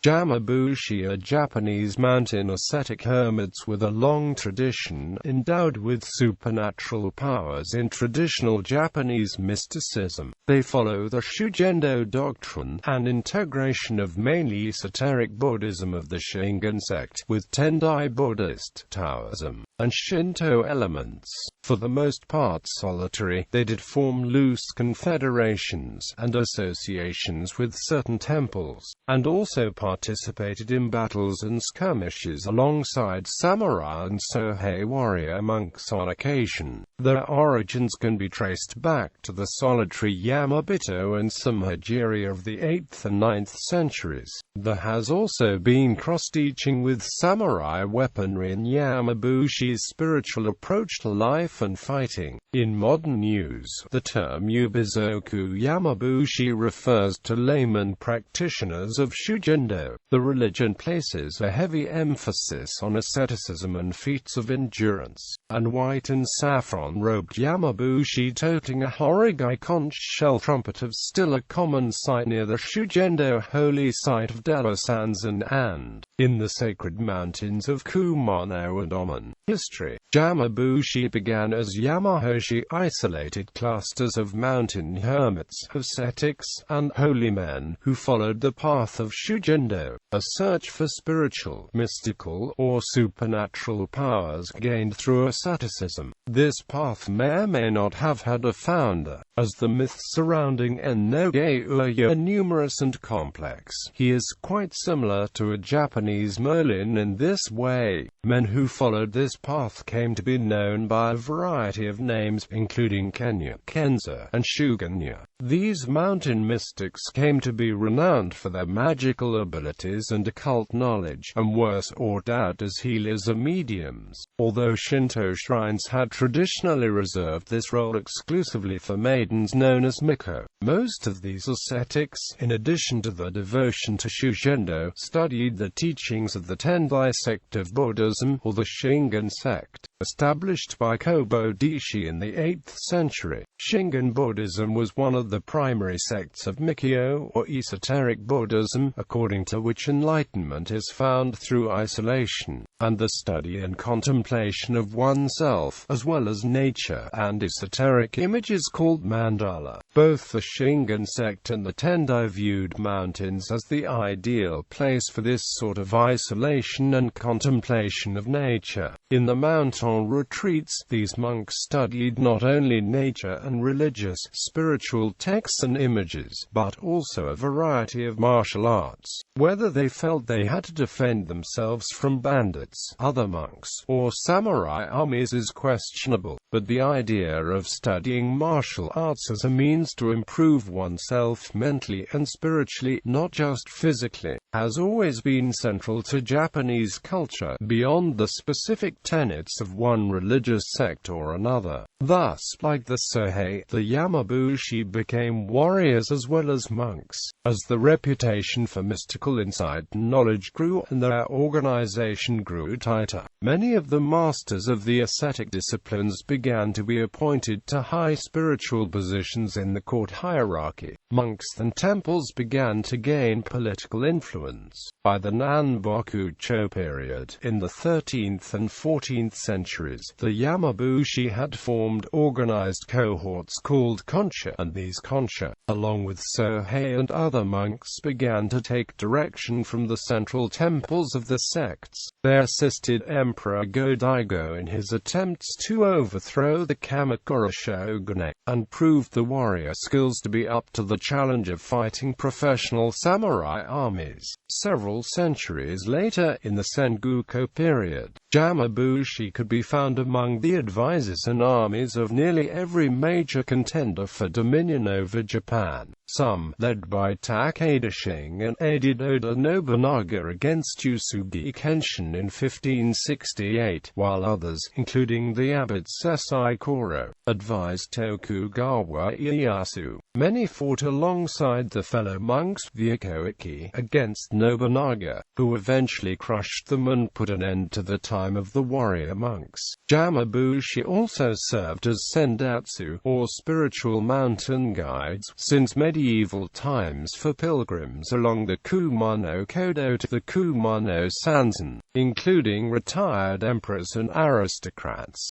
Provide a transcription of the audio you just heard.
Yamabushi are Japanese mountain ascetic hermits with a long tradition, endowed with supernatural powers in traditional Japanese mysticism. They follow the Shugendō doctrine, an integration of mainly esoteric Buddhism of the Shingon sect, with Tendai Buddhist, Taoism, and Shinto elements. For the most part solitary, they did form loose confederations and associations with certain temples, and also participated in battles and skirmishes alongside samurai and sōhei warrior monks on occasion. Their origins can be traced back to the solitary Yama-bito and some hijiri of the 8th and 9th centuries. There has also been cross-teaching with samurai weaponry in Yamabushi's spiritual approach to life and fighting. In modern use, the term Ubizoku Yamabushi refers to layman practitioners of Shugendō. The religion places a heavy emphasis on asceticism and feats of endurance, and white and saffron-robed Yamabushi toting a horigai conch shell trumpet of still a common sight near the Shugendō holy site of Delasanzan and in the sacred mountains of Kumano and Oman. History. Yamabushi began as Yamahoshi, isolated clusters of mountain hermits, ascetics, and holy men who followed the path of Shugendō, a search for spiritual, mystical, or supernatural powers gained through asceticism. This path may or may not have had a founder, as the myths surrounding Ennoge are numerous and complex. He is quite similar to a Japanese Merlin in this way. Men who followed this path came to be known by a variety of names, including Kenya, Kenza, and Shugendō. These mountain mystics came to be renowned for their magical abilities and occult knowledge, and were sought out as healers or mediums, although Shinto shrines had traditionally reserved this role exclusively for maidens known as miko. Most of these ascetics, in addition to the devotion to Shugendō, studied the teachings of the Tendai sect of Buddhism, or the Shingon sect, established by Kōbō-daishi in the 8th century. Shingon Buddhism was one of the primary sects of Mikyo, or esoteric Buddhism, according to which enlightenment is found through isolation, and the study and contemplation of oneself, as well as nature, and esoteric images called mandala. Both the Shingon sect and the Tendai viewed mountains as the ideal place for this sort of isolation and contemplation of nature. In the mountain retreats, these monks studied not only nature and religious, spiritual texts and images, but also a variety of martial arts. Whether they felt they had to defend themselves from bandits, other monks, or samurai armies is questionable, but the idea of studying martial arts as a means to improve oneself mentally and spiritually, not just physically, has always been central to Japanese culture, beyond the specific tenets of one religious sect or another. Thus, like the sōhei, the Yamabushi became warriors as well as monks, as the reputation for mystical insight and knowledge grew and their organization grew tighter. Many of the masters of the ascetic disciplines began to be appointed to high spiritual positions in the court hierarchy. Monks and temples began to gain political influence. By the Nanboku-cho period, in the 13th and 14th centuries, the Yamabushi had formed organized cohorts called konsha, and these konsha, along with sōhei and other monks, began to take direction from the central temples of the sects. They assisted Emperor Go-Daigo in his attempts to overthrow the Kamakura shogunate, and proved the warrior skills to be up to the challenge of fighting professional samurai armies. Several centuries later, in the Sengoku period, Yamabushi could be found among the advisors and armies of nearly every major contender for dominion over Japan. Some, led by Takeda Shingen, aided Oda Nobunaga against Uesugi Kenshin in 1568, while others, including the abbot Sessai Koro, advised Tokugawa Ieyasu. Many fought alongside the fellow monks Vyakoiki against Nobunaga, who eventually crushed them and put an end to the time of the warrior monks. Yamabushi also served as sendatsu, or spiritual mountain guides, since medieval medieval times for pilgrims along the Kumano-Kodo to the Kumano-Sanzen, including retired emperors and aristocrats.